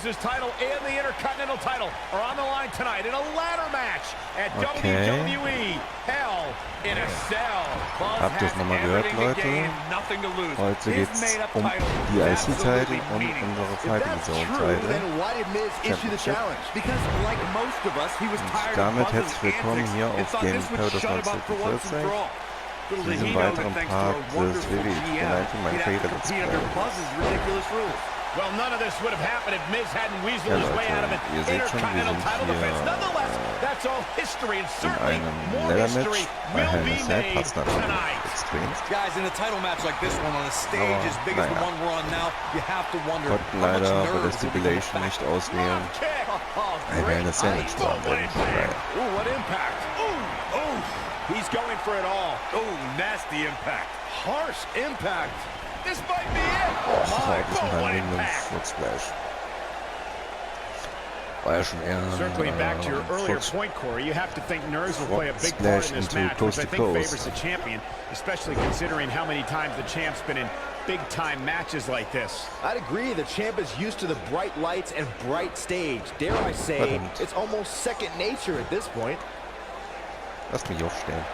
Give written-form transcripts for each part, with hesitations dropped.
Miz' title and the Intercontinental title are on the line tonight in a ladder match at WWE Hell in a Cell. Habt ihr es nochmal gehört, Leute? Heute geht es die IC-Title und unsere Fighting Zone-Title. Und damit herzlich willkommen hier auf Game Paradise 1940. In diesem weiteren Part des WWE2K19 Meine Karriere Let's Play. Well, none of this would have happened if Miz hadn't weaseled his way out of an Intercontinental title defense. Nonetheless, that's all history, and certainly more history will be made tonight. Guys, in a title match like this one, on a stage as big as the one we're on now, you have to wonder how much nerves bei der Stipulation nicht auswählen. Weil das ja nicht war. Ooh, what impact. Ooh, he's going for it all. Oh, nasty impact. Harsh impact. This might be it. Oh my, what impact. Circling back to your earlier point, Corey, you have to think nerves will play a big part in this match, which I think favors the champion, especially considering how many times the champ's been in big-time matches like this. I'd agree. The champ is used to the bright lights and bright stage. Dare I say, it's almost second nature at this point. Lass mich aufstehen.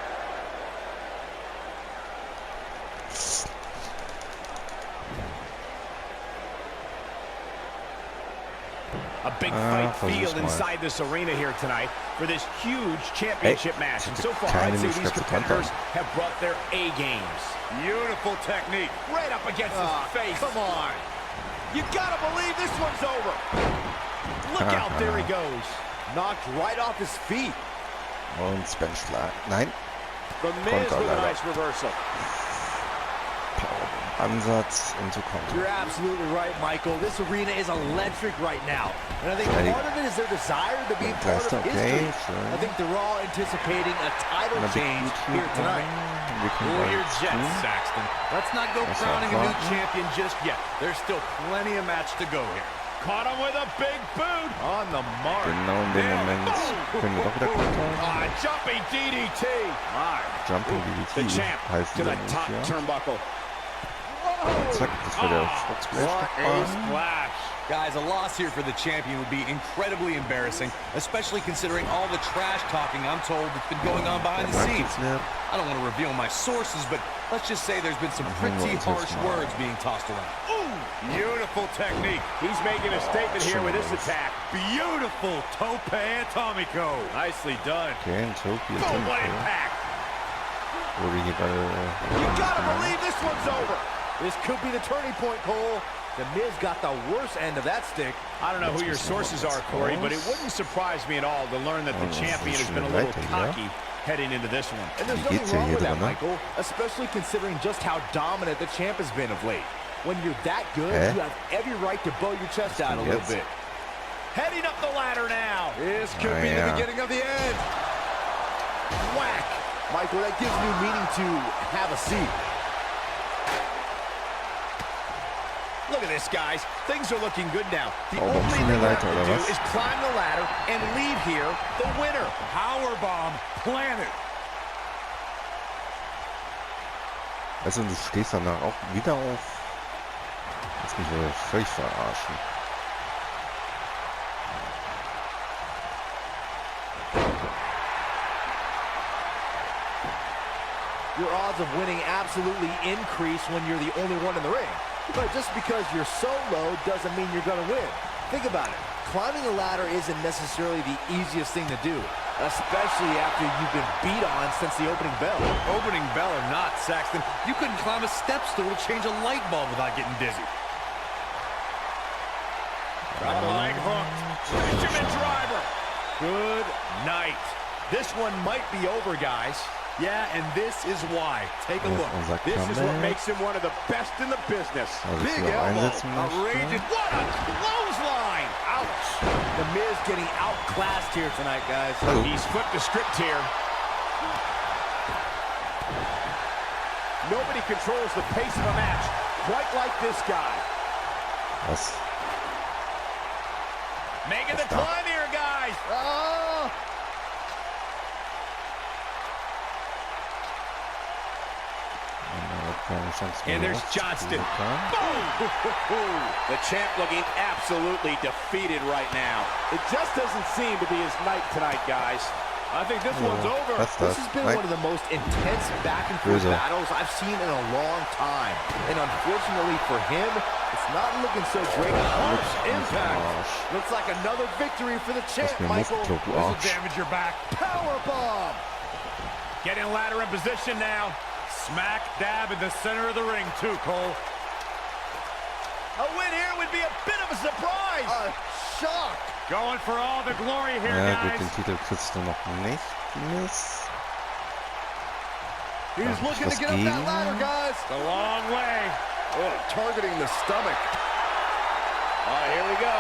A big fight field inside this arena here tonight for this huge championship match. And so far, I'd say these competitors have brought their A games. Beautiful technique. Right up against his face. Come on. You gotta believe this one's over. Look out, there he goes. Knocked right off his feet. Und Spenschlag. Nein. The Miz with a nice reversal. Ansatz into counter. You're absolutely right, Michael. This arena is electric right now. And I think part of it is their desire to be part of history. I think they're all anticipating a title change here tonight. Cool your jets, Saxton. Let's not go crowning a new champion just yet. There's still plenty of match to go here. Caught him with a big boot on the mark. Genau in dem Moment können wir doch wieder kontern. Jumping DDT. Jumping DDT. The champ to the top turnbuckle. Zack, das war der Splash. Guys, a loss here for the champion would be incredibly embarrassing, especially considering all the trash talking I'm told that's been going on behind the scenes. I don't want to reveal my sources, but let's just say there's been some pretty harsh words being tossed around. Ooh, beautiful technique. He's making a statement here with this attack. Beautiful tope atomico. Nicely done. Okay, tope atomico. What impact. You gotta believe this one's over. This could be the turning point, Cole. The Miz got the worst end of that stick. I don't know who your sources are, Corey, but it wouldn't surprise me at all to learn that the champion has been a little cocky heading into this one. And there's nothing wrong with that, Michael, especially considering just how dominant the champ has been of late. When you're that good, you have every right to bow your chest out a little bit. Heading up the ladder now. This could be the beginning of the end. Whack. Michael, that gives new meaning to have a seat. Look at this, guys. Things are looking good now. The only thing we have to do is climb the ladder and leave here the winner. Powerbomb planted. Also du stehst danach auch wieder auf. Lass mich völlig verarschen. Your odds of winning absolutely increase when you're the only one in the ring. But just because you're so low doesn't mean you're going to win. Think about it. Climbing a ladder isn't necessarily the easiest thing to do, especially after you've been beat on since the opening bell. Opening bell or not, Saxton, you couldn't climb a step stool to change a light bulb without getting dizzy. Got the leg hooked. Fisherman driver. Good night. This one might be over, guys. Yeah, and this is why. Take a look. This is what makes him one of the best in the business. Big elbow. Outrageous. What a clothesline. Ouch. The Miz getting outclassed here tonight, guys. He's flipped the script here. Nobody controls the pace of a match quite like this guy. Yes. Making the climb here, guys. Oh. Keine Chance mehr. And there's Johnston. The champ looking absolutely defeated right now. It just doesn't seem to be his night tonight, guys. I think this one's over. This has been one of the most intense back-and-forth battles I've seen in a long time. And unfortunately for him, it's not looking so great. Impact. Looks like another victory for the champ, Michael. This will damage your back. Powerbomb. Getting a ladder in position now. Smack dab in the center of the ring, too, Cole. A win here would be a bit of a surprise. A shock. Going for all the glory here, ja, guys. gut, den Titel kriegst du noch nicht. He's looking to get up that ladder, guys. It's a long way. Oh, targeting the stomach. Here we go.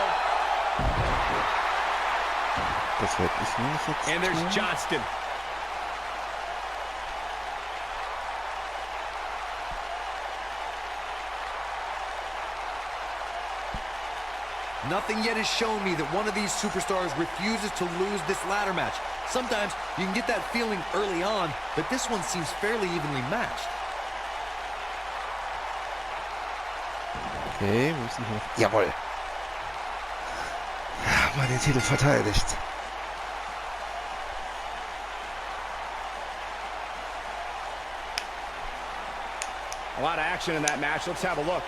Das werde ich nämlich jetzt And there's tun. Johnston. Nothing yet has shown me that one of these superstars refuses to lose this ladder match. Sometimes you can get that feeling early on, but this one seems fairly evenly matched. Okay, müssen wir... Jawohl! Mal den Titel verteidigt. A lot of action in that match. Let's have a look.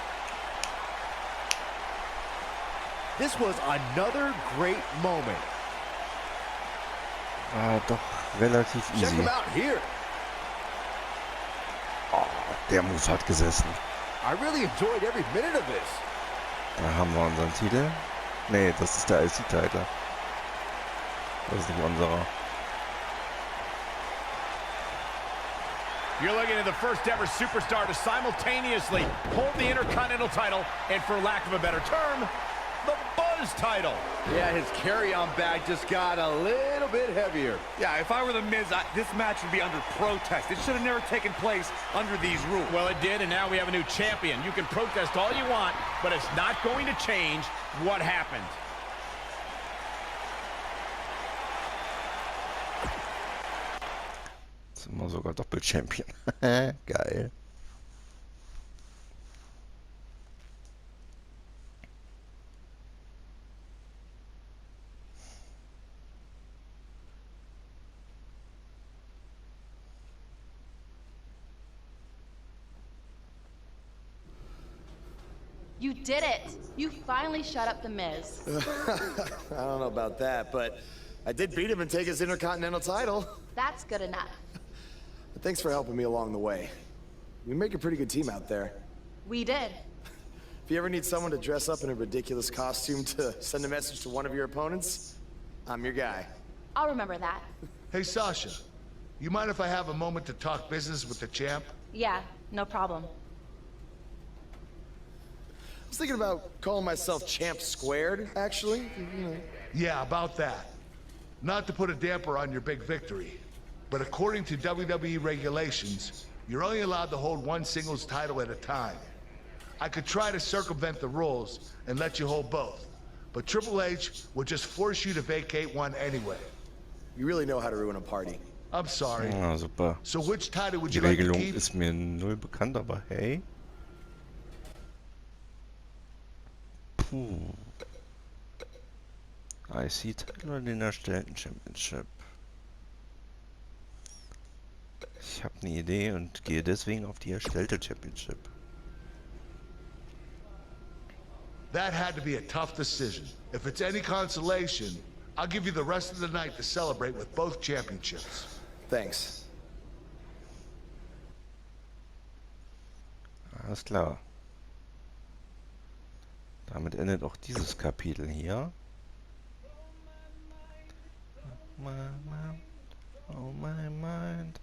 This was another great moment. War doch relativ Check easy. him out here. Oh, der Move hat gesessen. I really enjoyed every minute of this. Da haben wir unseren Titel. Nee, das ist der IC-Titel. Das ist nicht unserer. You're looking at the first ever superstar to simultaneously hold the Intercontinental title and, for lack of a better term, the Buzz title. Yeah, his carry-on bag just got a little bit heavier. Yeah, if I were the Miz, this match would be under protest. It should have never taken place under these rules. Well, it did, and now we have a new champion. You can protest all you want, but it's not going to change what happened. Jetzt sind wir sogar Doppel-Champion. Geil. You did it! You finally shut up the Miz. I don't know about that, but I did beat him and take his Intercontinental title. That's good enough. But thanks for helping me along the way. We make a pretty good team out there. We did. If you ever need someone to dress up in a ridiculous costume to send a message to one of your opponents, I'm your guy. I'll remember that. Hey, Sasha, you mind if I have a moment to talk business with the champ? Yeah, no problem. I was thinking about calling myself Champ Squared, actually. Yeah, about that. Not to put a damper on your big victory, but according to WWE regulations, you're only allowed to hold one singles title at a time. I could try to circumvent the rules and let you hold both, but Triple H would just force you to vacate one anyway. You really know how to ruin a party. I'm sorry. Ja, super. So which title would Die you like to Regelung keep? ist mir null bekannt, aber hey. Puh. IC-Titel oder den erstellten Championship? Ich habe eine Idee und gehe deswegen auf die erstellte Championship. That had to be a tough decision. If it's any consolation, I'll give you the rest of the night to celebrate with both championships. Thanks. Alles klar. Damit endet auch dieses Kapitel hier. My mind, oh my mind.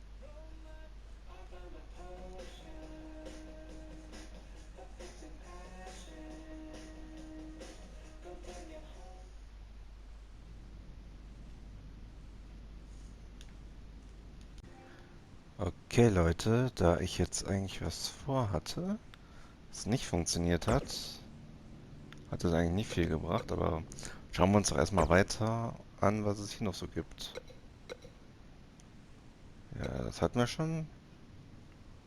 Okay, Leute, da ich jetzt eigentlich was vorhatte, es nicht funktioniert hat, hat es eigentlich nicht viel gebracht, aber schauen wir uns doch erstmal weiter an, was es hier noch so gibt. Ja, das hatten wir schon.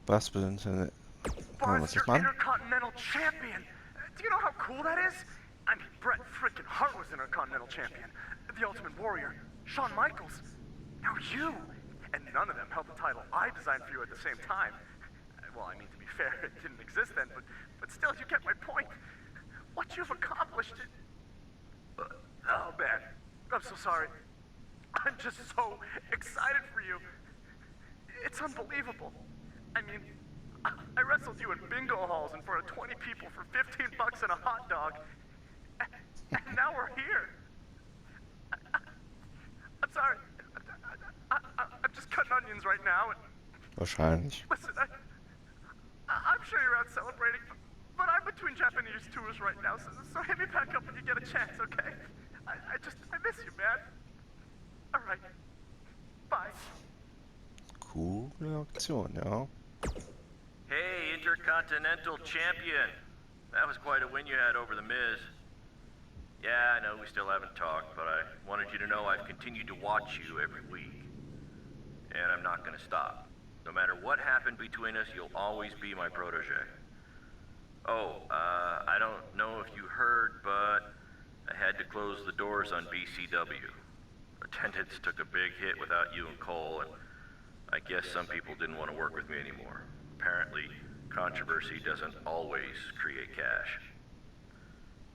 Was Buzz, your Intercontinental Champion. Do you know how cool that is? I mean, Bret frickin' Hart was Intercontinental Champion. The Ultimate Warrior, Shawn Michaels. Now you. And none of them held the title I designed for you at the same time. Well, I mean, to be fair, it didn't exist then, but still, you get my point. What you've accomplished... oh, man. I'm so sorry. I'm just so excited for you. It's unbelievable. I mean, I wrestled you in bingo halls in front of 20 people for 15 bucks and a hot dog. And now we're here. I'm sorry. I'm just cutting onions right now. And Wahrscheinlich. listen, I'm sure you're out celebrating, but I'm between Japanese tours right now, so hit me back up when you get a chance, okay? I miss you, man. All right. Bye. Coole Aktion, ja. Hey, Intercontinental Champion. That was quite a win you had over The Miz. Yeah, I know we still haven't talked, but I wanted you to know I've continued to watch you every week. And I'm not gonna stop. No matter what happened between us, you'll always be my protege. Oh, I don't know if you heard, but I had to close the doors on BCW. Attendance took a big hit without you and Cole, and I guess some people didn't want to work with me anymore. Apparently, controversy doesn't always create cash.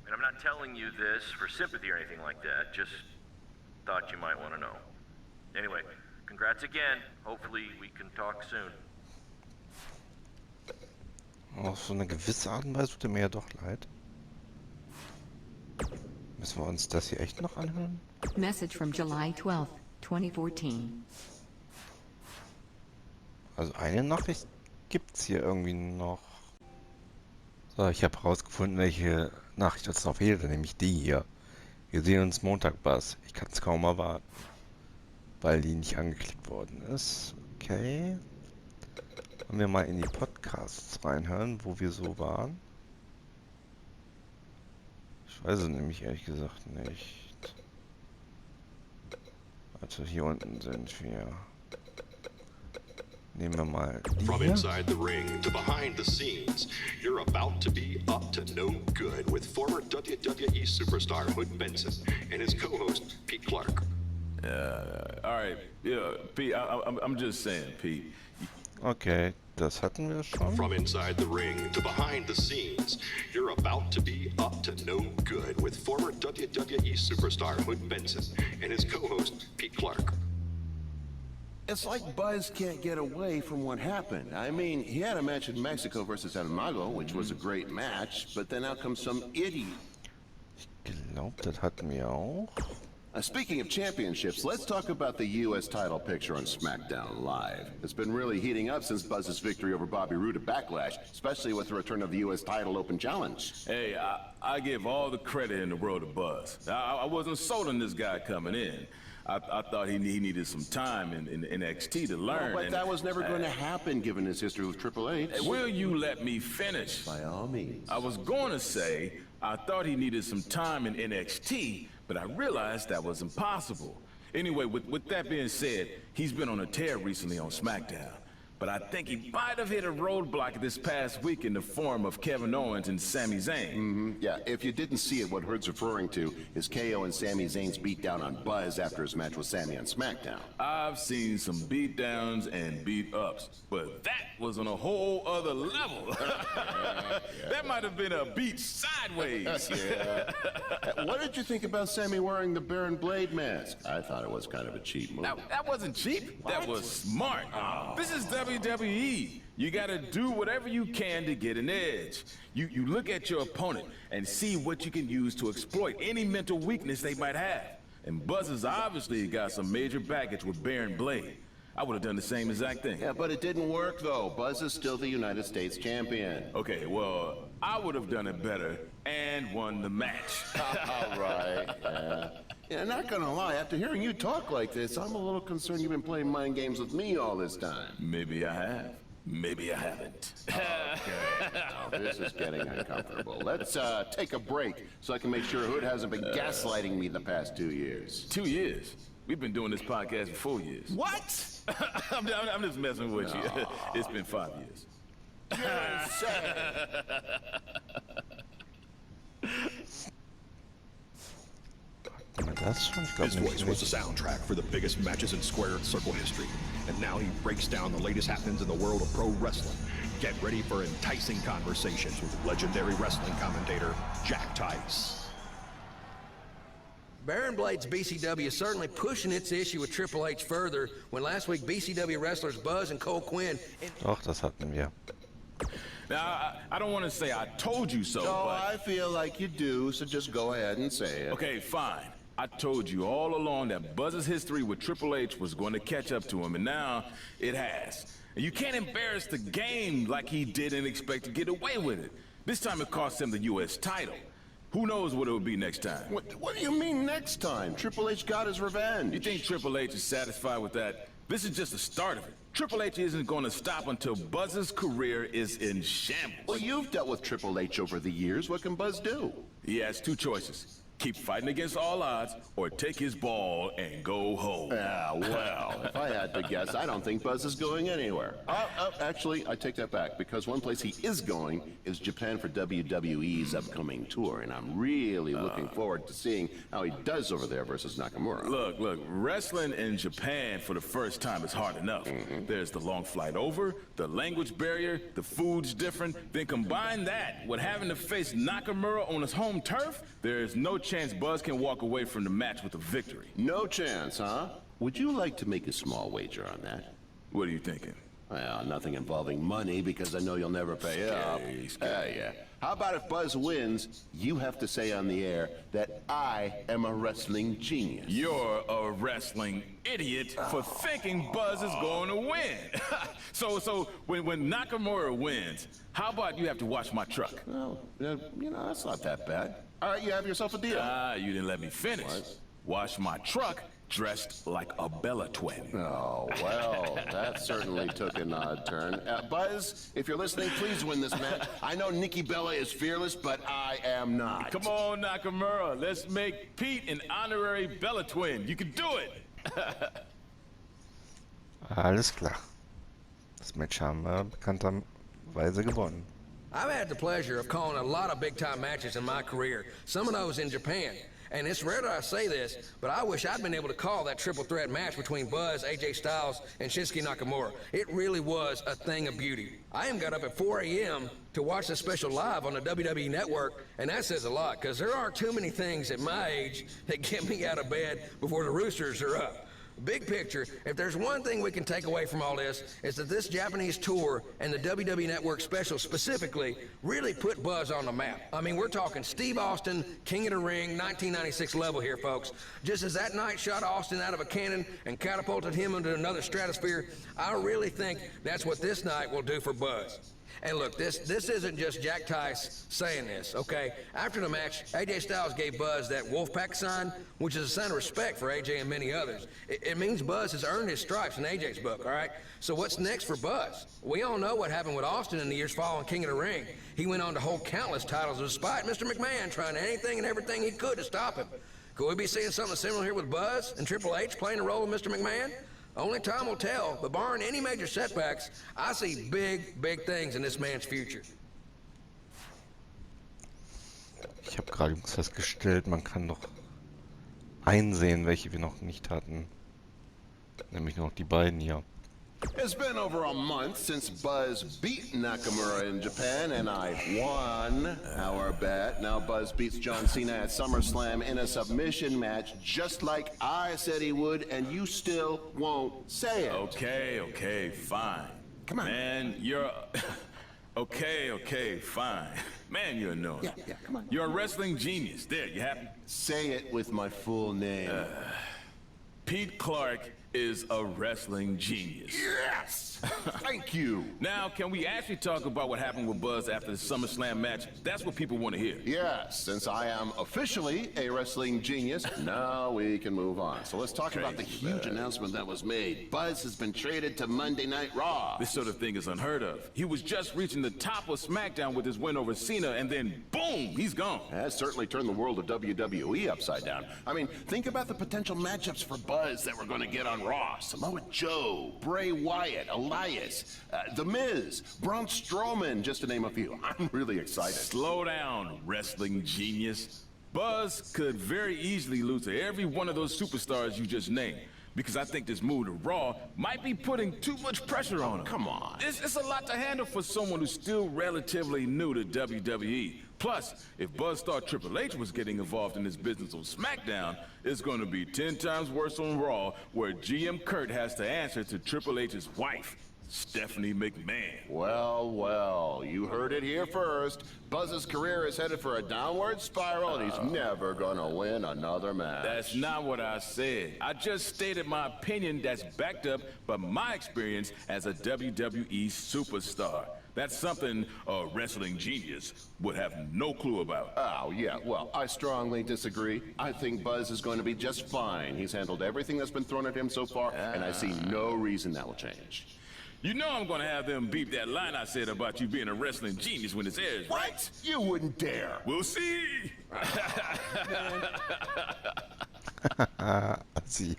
And I'm not telling you this for sympathy or anything like that, just thought you might want to know. Anyway, congrats again. Hopefully we can talk soon. Auf so eine gewisse Art und Weise tut mir ja doch leid. Müssen wir uns das hier echt noch anhören? Message from July 12th, 2014. Also eine Nachricht gibt's hier irgendwie noch. So, ich habe herausgefunden, welche Nachricht uns noch fehlt, nämlich die hier. Wir sehen uns Montag, Buzz. Ich kann es kaum erwarten, weil die nicht angeklickt worden ist. Okay. Wollen wir mal in die Podcasts reinhören, wo wir so waren? Ich weiß es nämlich ehrlich gesagt nicht. Also hier unten sind wir. Nehmen wir mal die From hier. inside the ring to behind the scenes, you're about to be up to no good with former WWE superstar Hood Benson and his co-host Pete Clark. All right, yeah, Pete. I'm just saying, Pete. Okay, das hatten wir schon. From inside the ring to behind the scenes, you're about to be up to no good with former WWE superstar Hood Benson and his co-host Pete Clark. It's like Buzz can't get away from what happened. I mean, he had a match in Mexico versus Animago, which was a great match, but then out comes some idiot. Ich glaube, das hatten wir auch. Speaking of championships, let's talk about the U.S. title picture on SmackDown Live. It's been really heating up since Buzz's victory over Bobby Roode at Backlash, especially with the return of the U.S. title open challenge. Hey, I give all the credit in the world to Buzz. I wasn't sold on this guy coming in. I thought he needed some time in NXT to learn. Well, but that was never going to happen given his history with Triple H. Will you let me finish? By all means. I was going to say I thought he needed some time in NXT, but I realized that was impossible. Anyway, with that being said, he's been on a tear recently on SmackDown. But I think he might have hit a roadblock this past week in the form of Kevin Owens and Sami Zayn. Yeah, if you didn't see it, what Hood's referring to is KO and Sami Zayn's beatdown on Buzz after his match with Sami on SmackDown. I've seen some beatdowns and beat-ups, but that was on a whole other level. That might have been a beat sideways. What did you think about Sami wearing the Baron Blade mask? I thought it was kind of a cheap move. That wasn't cheap. That was smart. This is WWE. You gotta do whatever you can to get an edge. You look at your opponent and see what you can use to exploit any mental weakness they might have. And Buzz has obviously got some major baggage with Baron Blade. I would have done the same exact thing. Yeah, but it didn't work though. Buzz is still the United States champion. Okay, well, I would have done it better and won the match. All right, yeah. Yeah, not gonna lie, after hearing you talk like this, I'm a little concerned you've been playing mind games with me all this time. Maybe I have. Maybe I haven't. Okay, now this is getting uncomfortable. Let's take a break so I can make sure Hood hasn't been gaslighting me the past 2 years. 2 years? We've been doing this podcast for 4 years. What? I'm just messing with you. It's been 5 years. His voice was the soundtrack for the biggest matches in squared circle history. And now he breaks down the latest happenings in the world of pro wrestling. Get ready for enticing conversations with legendary wrestling commentator Jack Tice. Baron Blade's BCW is certainly pushing its issue with Triple H further when last week BCW wrestlers Buzz and Cole Quinn... Doch, das hatten wir. Now, I don't want to say I told you so, No, but... I feel like you do, so just go ahead and say it. Okay, fine. I told you all along that Buzz's history with Triple H was going to catch up to him, and now it has. And you can't embarrass the game like he did and expect to get away with it. This time it cost him the U.S. title. Who knows what it will be next time? What do you mean next time? Triple H got his revenge. You think Triple H is satisfied with that? This is just the start of it. Triple H isn't going to stop until Buzz's career is in shambles. Well, you've dealt with Triple H over the years. What can Buzz do? He has two choices. Keep fighting against all odds, or take his ball and go home. Yeah, well, if I had to guess, I don't think Buzz is going anywhere. Actually, I take that back, because one place he is going is Japan for WWE's upcoming tour, and I'm really looking forward to seeing how he does over there versus Nakamura. Look, wrestling in Japan for the first time is hard enough. There's the long flight over, the language barrier, the food's different. Then combine that with having to face Nakamura on his home turf, there's no chance Buzz can walk away from the match with a victory. No chance, huh? Would you like to make a small wager on that? What are you thinking? Well, nothing involving money, because I know you'll never pay up. Yeah. How about if Buzz wins, you have to say on the air that I am a wrestling genius. You're a wrestling idiot for thinking Buzz is going to win. So when Nakamura wins, how about you have to wash my truck? Well, that's not that bad. All right, you have yourself a deal. You didn't let me finish. What? Wash my truck dressed like a Bella twin. Oh, well, that certainly took an odd turn. Buzz, if you're listening, please win this match. I know Nikki Bella is fearless, but I am not. Come on, Nakamura. Let's make Pete an honorary Bella twin. You can do it. Alles klar. Das Match haben wir bekannterweise gewonnen. I've had the pleasure of calling a lot of big-time matches in my career, some of those in Japan. And it's rare that I say this, but I wish I'd been able to call that triple threat match between Buzz, AJ Styles, and Shinsuke Nakamura. It really was a thing of beauty. I even got up at 4 a.m. to watch the special live on the WWE Network, and that says a lot, because there aren't too many things at my age that get me out of bed before the roosters are up. Big picture, if there's one thing we can take away from all this, is that this Japanese tour and the WWE Network special specifically really put Buzz on the map. I mean, we're talking Steve Austin, King of the Ring, 1996 level here, folks. Just as that night shot Austin out of a cannon and catapulted him into another stratosphere, I really think that's what this night will do for Buzz. And look, this isn't just Jack Tice saying this, okay? After the match, AJ Styles gave Buzz that Wolfpack sign, which is a sign of respect for AJ and many others. It means Buzz has earned his stripes in AJ's book, all right? So what's next for Buzz? We all know what happened with Austin in the years following King of the Ring. He went on to hold countless titles despite Mr. McMahon trying anything and everything he could to stop him. Could we be seeing something similar here with Buzz and Triple H playing the role of Mr. McMahon? Only time will tell, but barring any major setbacks, I see big things in this man's future. Ich habe gerade festgestellt, man kann doch einsehen, welche wir noch nicht hatten. Nämlich nur noch die beiden hier. It's been over a month since Buzz beat Nakamura in Japan, and I won our bet. Now Buzz beats John Cena at SummerSlam in a submission match, just like I said he would, and you still won't say it. Okay, fine. Come on. Man, you're... Okay, fine. Man, you're annoying. Yeah, come on. You're a wrestling genius. There, you happy? Say it with my full name. Pete Clark is a wrestling genius. Yes! Thank you. Now, can we actually talk about what happened with Buzz after the SummerSlam match? That's what people want to hear. Yes, since I am officially a wrestling genius, now we can move on. So let's talk about the huge announcement that was made. Buzz has been traded to Monday Night Raw. This sort of thing is unheard of. He was just reaching the top of SmackDown with his win over Cena, and then boom, he's gone. That certainly turned the world of WWE upside down. I mean, think about the potential matchups for Buzz that we're going to get on on Raw, Samoa Joe, Bray Wyatt, Elias, The Miz, Braun Strowman, just to name a few. I'm really excited. Slow down, wrestling genius. Buzz could very easily lose to every one of those superstars you just named. Because I think this move to Raw might be putting too much pressure on him. Come on. It's a lot to handle for someone who's still relatively new to WWE. Plus, if Buzz thought Triple H was getting involved in this business on SmackDown, it's going to be 10 times worse on Raw, where GM Kurt has to answer to Triple H's wife, Stephanie McMahon. Well, well, you heard it here first. Buzz's career is headed for a downward spiral, and he's never gonna win another match. That's not what I said. I just stated my opinion that's backed up by my experience as a WWE superstar. That's something a wrestling genius would have no clue about. Oh, yeah, well, I strongly disagree. I think Buzz is going to be just fine. He's handled everything that's been thrown at him so far, and I see no reason that will change. You know I'm gonna have them beep that line I said about you being a wrestling genius when it's airs, right? What? You wouldn't dare. We'll see. Sie.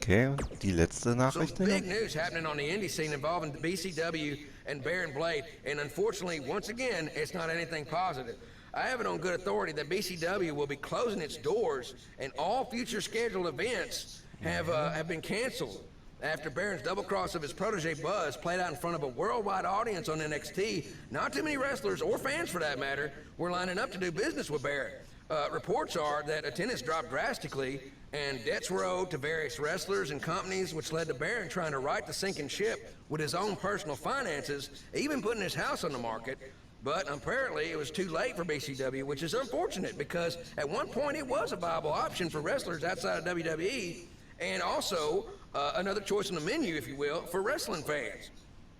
Okay, die letzte Nachricht. Some big news happening on the indie scene involving the BCW and Baron Blade, and unfortunately, once again, it's not anything positive. I have it on good authority that BCW will be closing its doors, and all future scheduled events have been canceled. After Baron's double cross of his protege Buzz played out in front of a worldwide audience on NXT, not too many wrestlers, or fans for that matter, were lining up to do business with Baron. Reports are that attendance dropped drastically, and debts were owed to various wrestlers and companies, which led to Baron trying to right the sinking ship with his own personal finances, even putting his house on the market. But apparently it was too late for BCW, which is unfortunate because at one point it was a viable option for wrestlers outside of WWE, and also another choice on the menu, if you will, for wrestling fans.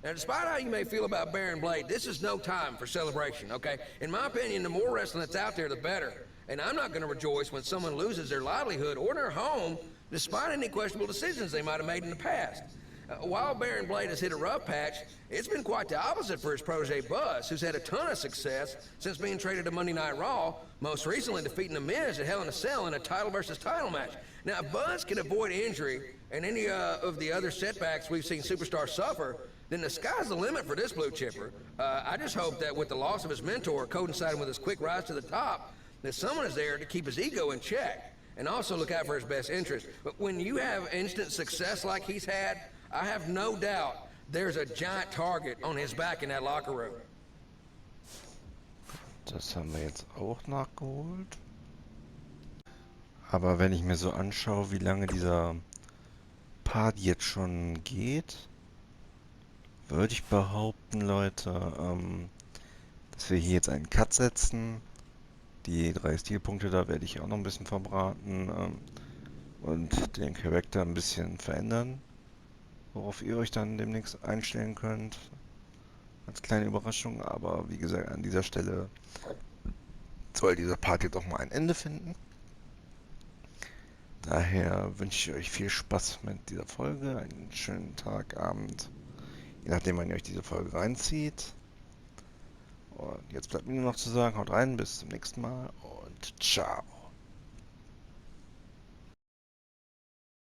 Now, despite how you may feel about Baron Blade, this is no time for celebration, okay? In my opinion, the more wrestling that's out there, the better. And I'm not going to rejoice when someone loses their livelihood or their home, despite any questionable decisions they might have made in the past. While Baron Blade has hit a rough patch, it's been quite the opposite for his protege Buzz, who's had a ton of success since being traded to Monday Night Raw, most recently defeating The Miz at Hell in a Cell in a title versus title match. Now, if Buzz can avoid injury and any of the other setbacks we've seen superstars suffer, then the sky's the limit for this blue chipper. I just hope that with the loss of his mentor coinciding with his quick rise to the top, that someone is there to keep his ego in check and also look out for his best interest. But when you have instant success like he's had, I have no doubt there's a giant target on his back in that locker room. Das haben wir jetzt auch nachgeholt. Aber wenn ich mir so anschaue, wie lange dieser Part jetzt schon geht, würde ich behaupten, Leute, dass wir hier jetzt einen Cut setzen. Die 3 Stilpunkte, da werde ich auch noch ein bisschen verbraten und den Charakter ein bisschen verändern, worauf ihr euch dann demnächst einstellen könnt, als kleine Überraschung. Aber wie gesagt, an dieser Stelle soll dieser Part jetzt auch mal ein Ende finden. Daher wünsche ich euch viel Spaß mit dieser Folge, einen schönen Tag, Abend, je nachdem, wann ihr euch diese Folge reinzieht. Und jetzt bleibt mir nur noch zu sagen, haut rein, bis zum nächsten Mal und ciao.